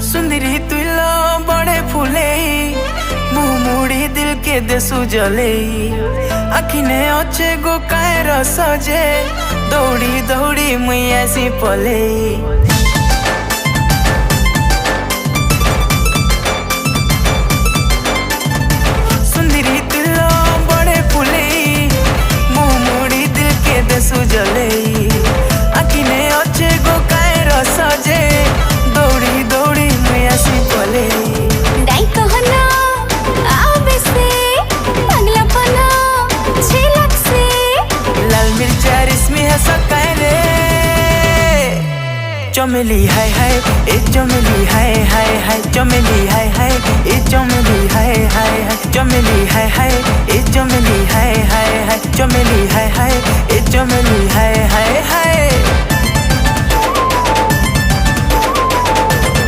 सुंदरी तुलो बड़े फूले मुँह मुड़ी दिल के देसु जले आखिने अच्छे गो कायर सजे दौड़ी दौड़ी मुई ऐसी पले सुंदरी तुलो बड़े फूले मुँह मुड़ी दिल के देसु जले आखिने अच्छे गो कायर सजे दौड़ी दौड़ी मुई ऐसी पले डाई कहना आवे से पगला पना झिलक से लाल मिर्चा रिस्मी है सकाय रे चमेली हाय हाय ए चमेली हाय हाय हाय चमेली हाय हाय ए चमेली हाय हाय हाय चमेली हाय